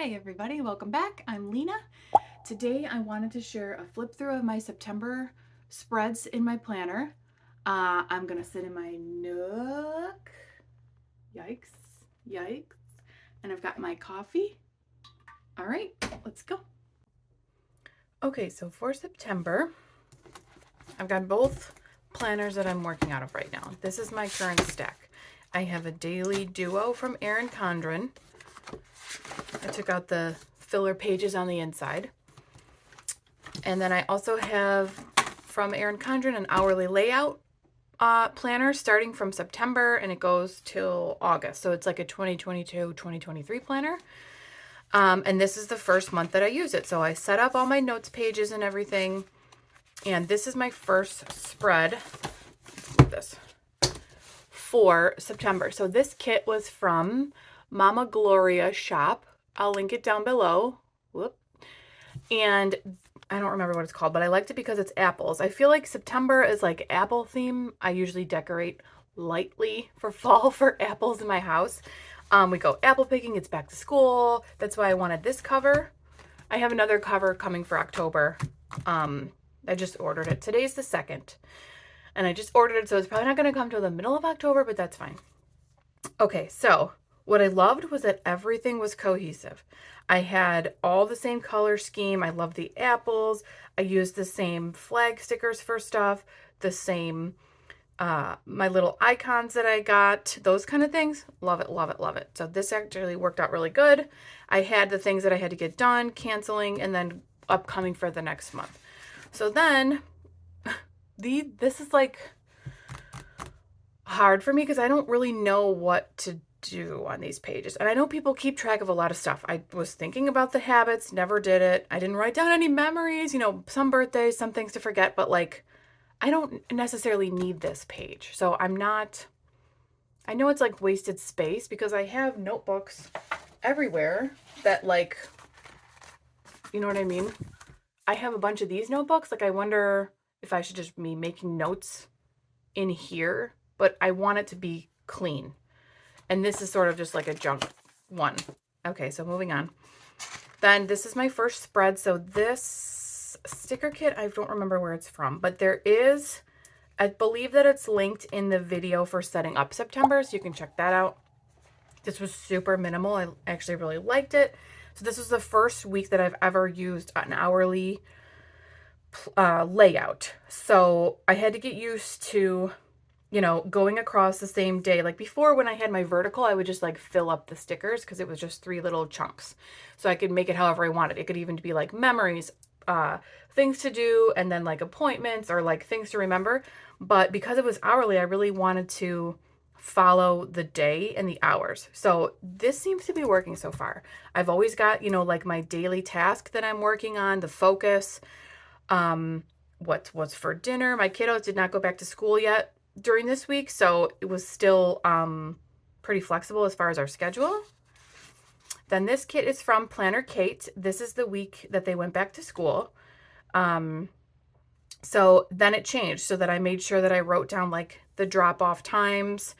Hey everybody, welcome back. I'm Lena. Today I wanted to share a flip through of my September spreads in my planner. I'm gonna sit in my nook. Yikes, yikes. And I've got my coffee. All right, let's go. Okay, so for September, I've got both planners that I'm working out of right now. This is my current stack. I have a daily duo from ERIN CONDREN. I took out the filler pages on the inside. And then I also have from ERIN CONDREN an hourly layout planner starting from September, and it goes till August. So it's like a 2022-2023 planner. And this is the first month that I use it. So I set up all my notes pages and everything. And this is my first spread. This for September. So this kit was from Mama Gloria shop. I'll link it down below. Whoop. And I don't remember what it's called, but I liked it because it's apples. I feel like September is like apple theme. I usually decorate lightly for fall for apples in my house. We go apple picking. It's back to school. That's why I wanted this cover. I have another cover coming for October. I just ordered it. Today's the 2nd. And I just ordered it, so it's probably not going to come till the middle of October, but that's fine. Okay, so what I loved was that everything was cohesive. I had all the same color scheme. I love the apples. I used the same flag stickers for stuff, the same, my little icons that I got, those kind of things. Love it, love it, love it. So this actually worked out really good. I had the things that I had to get done, canceling, and then upcoming for the next month. So then this is like hard for me because I don't really know what to do on these pages. And I know people keep track of a lot of stuff. I was thinking about the habits, never did it. I didn't write down any memories, some birthdays, some things to forget, but like, I don't necessarily need this page. So I know it's like wasted space because I have notebooks everywhere that like, you know what I mean? I have a bunch of these notebooks. Like I wonder if I should just be making notes in here, but I want it to be clean. And this is sort of just like a junk one. Okay, so moving on. Then this is my first spread. So this sticker kit, I don't remember where it's from, but there is, I believe that it's linked in the video for setting up September, so you can check that out. This was super minimal. I actually really liked it. So this was the first week that I've ever used an hourly layout. So I had to get used to, going across the same day. Like before when I had my vertical, I would just like fill up the stickers because it was just 3 little chunks. So I could make it however I wanted. It could even be like memories, things to do, and then like appointments or like things to remember. But because it was hourly, I really wanted to follow the day and the hours. So this seems to be working so far. I've always got, like my daily task that I'm working on, the focus, what's for dinner. My kiddos did not go back to school yet during this week, so it was still pretty flexible as far as our schedule. Then this kit is from Planner Kate. This is the week that they went back to school. So then it changed so that I made sure that I wrote down like the drop-off times.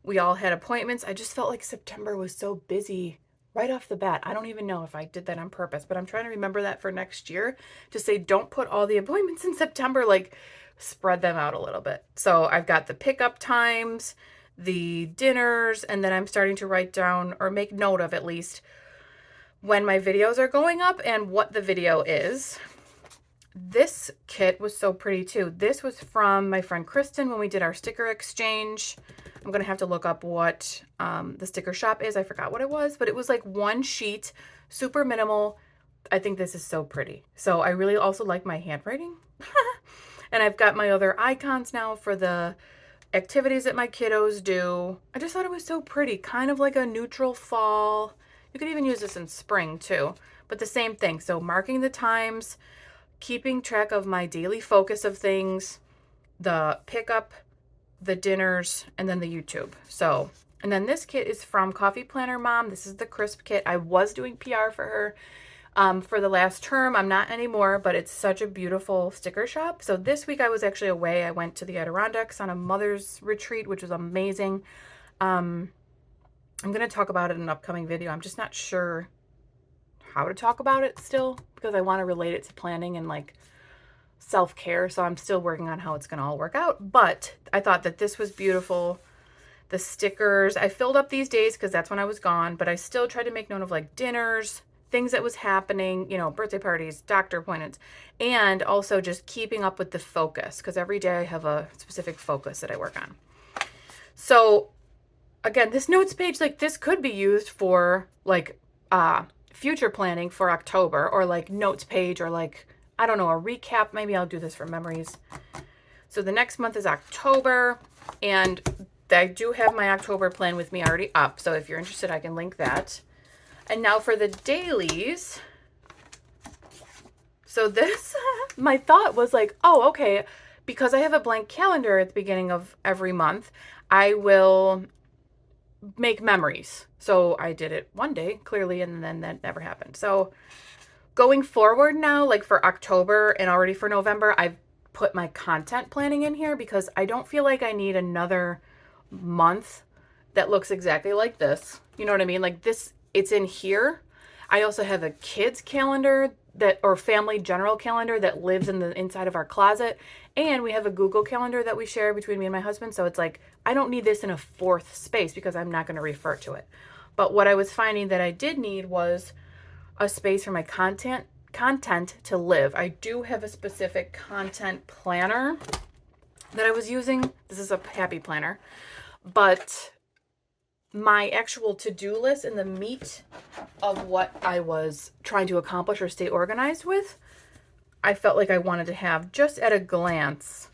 We all had appointments. I just felt like September was so busy right off the bat. I don't even know if I did that on purpose, but I'm trying to remember that for next year to say, don't put all the appointments in September, like spread them out a little bit. So I've got the pickup times, the dinners, and then I'm starting to write down or make note of at least when my videos are going up and what the video is. This kit was so pretty too. This was from my friend Kristen when we did our sticker exchange. I'm going to have to look up what the sticker shop is. I forgot what it was, but it was like one sheet, super minimal. I think this is so pretty. So I really also like my handwriting. And I've got my other icons now for the activities that my kiddos do. I just thought it was so pretty, kind of like a neutral fall. You could even use this in spring too, but the same thing. So marking the times, keeping track of my daily focus of things, the pickup, the dinners, and then the YouTube. So, and then this kit is from Coffee Planner Mom. This is the crisp kit. I was doing PR for her for the last term. I'm not anymore, but it's such a beautiful sticker shop. So this week I was actually away. I went to the Adirondacks on a mother's retreat, which was amazing. I'm going to talk about it in an upcoming video. I'm just not sure how to talk about it still, because I want to relate it to planning and like self-care. So I'm still working on how it's going to all work out. But I thought that this was beautiful. The stickers, I filled up these days because that's when I was gone, but I still tried to make note of like dinners, things that was happening, you know, birthday parties, doctor appointments, and also just keeping up with the focus, because every day I have a specific focus that I work on. So again, this notes page, like this could be used for like future planning for October, or like notes page, or like, I don't know, a recap. Maybe I'll do this for memories. So the next month is October, and I do have my October plan with me already up. So if you're interested, I can link that. And now for the dailies. So this, my thought was like, oh, okay, because I have a blank calendar at the beginning of every month, I will make memories. So I did it one day, clearly, and then that never happened. So going forward now, like for October and already for November, I've put my content planning in here because I don't feel like I need another month that looks exactly like this. You know what I mean? Like this, it's in here. I also have a kids calendar that, or family general calendar that lives in the inside of our closet. And we have a Google calendar that we share between me and my husband. So it's like, I don't need this in a fourth space because I'm not going to refer to it. But what I was finding that I did need was a space for my content to live. I do have a specific content planner that I was using. This is a happy planner, but my actual to-do list and the meat of what I was trying to accomplish or stay organized with, I felt like I wanted to have just at a glance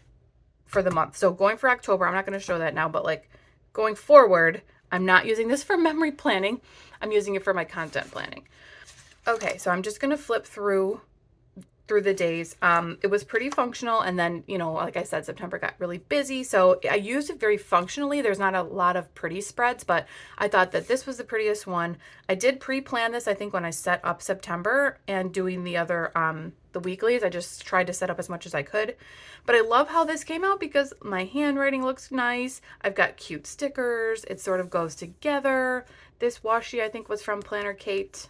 for the month. So going for October, I'm not going to show that now, but like going forward, I'm not using this for memory planning. I'm using it for my content planning. Okay, so I'm just going to flip through the days. It was pretty functional. And then, you know, like I said, September got really busy. So I used it very functionally. There's not a lot of pretty spreads, but I thought that this was the prettiest one. I did pre-plan this, I think, when I set up September and doing the other, the weeklies. I just tried to set up as much as I could. But I love how this came out because my handwriting looks nice. I've got cute stickers. It sort of goes together. This washi, I think, was from Planner Kate.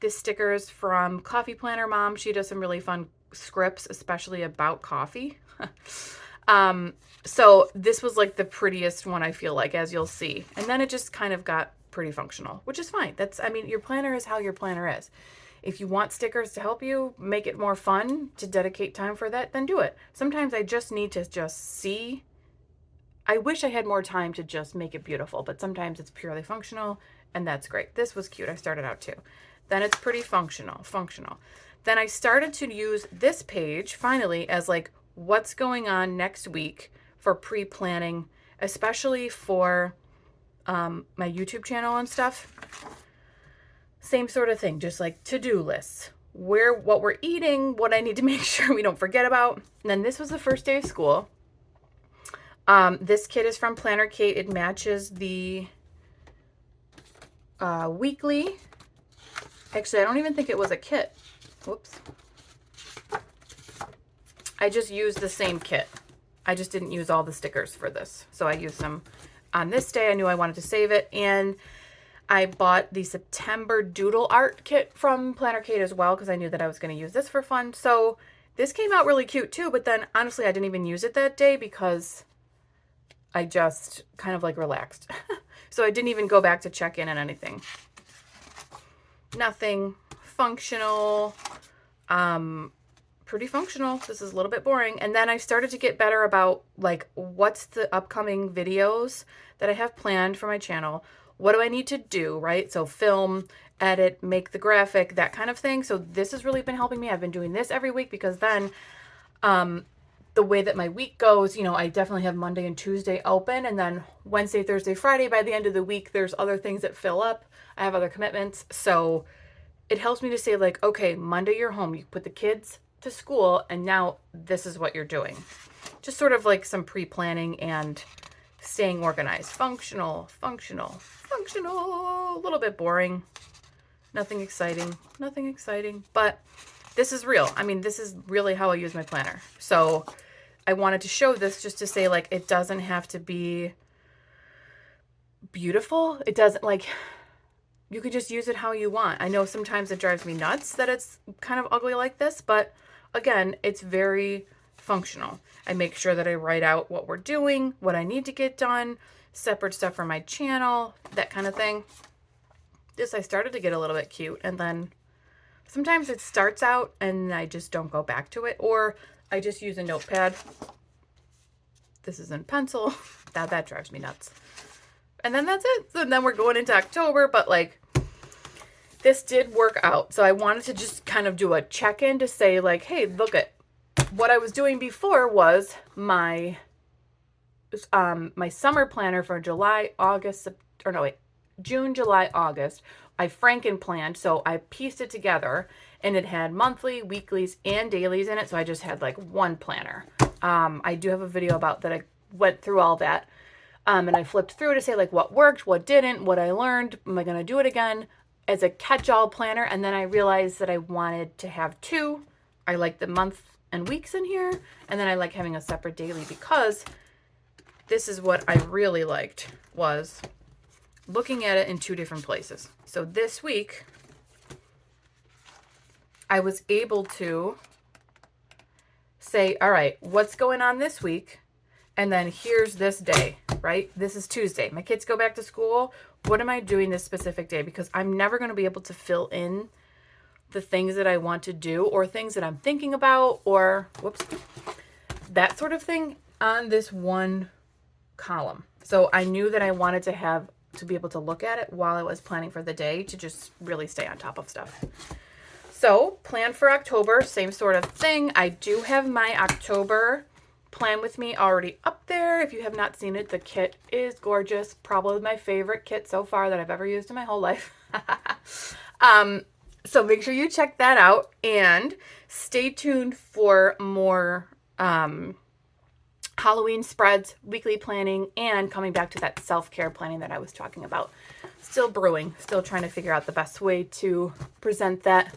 This sticker is from Coffee Planner Mom. She does some really fun scripts, especially about coffee. So this was like the prettiest one, I feel like, as you'll see. And then it just kind of got pretty functional, which is fine. That's, I mean, your planner is how your planner is. If you want stickers to help you make it more fun, to dedicate time for that, then do it. Sometimes I just need to just see. I wish I had more time to just make it beautiful, but sometimes it's purely functional, and that's great. This was cute. I started out too. Then it's pretty functional. Then I started to use this page finally as like what's going on next week for pre-planning, especially for my YouTube channel and stuff. Same sort of thing, just like to-do lists, what we're eating, what I need to make sure we don't forget about. And then this was the first day of school. This kit is from Planner Kate. It matches the weekly. Actually, I don't even think it was a kit. Whoops. I just used the same kit. I just didn't use all the stickers for this. So I used them on this day. I knew I wanted to save it. And I bought the September doodle art kit from Planner Kate as well, because I knew that I was going to use this for fun. So this came out really cute too. But then honestly, I didn't even use it that day because I just kind of like relaxed. So I didn't even go back to check in on anything. Nothing functional, pretty functional. This is a little bit boring. And then I started to get better about like, what's the upcoming videos that I have planned for my channel? What do I need to do, right? So film, edit, make the graphic, that kind of thing. So this has really been helping me. I've been doing this every week because then, the way that my week goes, you know, I definitely have Monday and Tuesday open, and then Wednesday, Thursday, Friday, by the end of the week, there's other things that fill up. I have other commitments. So it helps me to say like, okay, Monday you're home, you put the kids to school, and now this is what you're doing. Just sort of like some pre-planning and staying organized. Functional, a little bit boring. Nothing exciting, but this is real. I mean, this is really how I use my planner. So I wanted to show this just to say like, it doesn't have to be beautiful. It doesn't, like, you could just use it how you want. I know sometimes it drives me nuts that it's kind of ugly like this, but again, it's very functional. I make sure that I write out what we're doing, what I need to get done, separate stuff for my channel, that kind of thing. This, I started to get a little bit cute, and then sometimes it starts out and I just don't go back to it, or I just use a notepad. This is in pencil. That drives me nuts. And then that's it. So then we're going into October, but like this did work out. So I wanted to just kind of do a check-in to say like, hey, look at what I was doing before was my my summer planner for July, August, or no, wait, June, July, August. I Franken planned, so I pieced it together, and it had monthly, weeklies, and dailies in it, so I just had like one planner. I do have a video about that. I went through all that, and I flipped through to say like what worked, what didn't, what I learned, am I going to do it again as a catch-all planner, and then I realized that I wanted to have two. I like the month and weeks in here, and then I like having a separate daily, because this is what I really liked, was looking at it in two different places. So this week, I was able to say, all right, what's going on this week? And then here's this day, right? This is Tuesday. My kids go back to school. What am I doing this specific day? Because I'm never going to be able to fill in the things that I want to do, or things that I'm thinking about, or whoops, that sort of thing on this one column. So I knew that I wanted to be able to look at it while I was planning for the day, to just really stay on top of stuff. So plan for October, same sort of thing. I do have my October plan with me already up there. If you have not seen it, the kit is gorgeous. Probably my favorite kit so far that I've ever used in my whole life. So make sure you check that out, and stay tuned for more Halloween spreads, weekly planning, and coming back to that self-care planning that I was talking about. Still brewing, still trying to figure out the best way to present that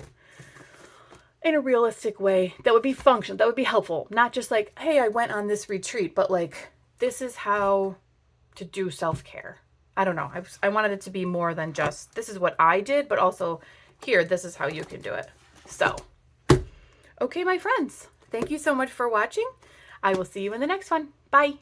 in a realistic way that would be functional, that would be helpful. Not just like, hey, I went on this retreat, but like, this is how to do self-care. I don't know. I wanted it to be more than just, this is what I did, but also here, this is how you can do it. So, okay, my friends, thank you so much for watching. I will see you in the next one. Bye.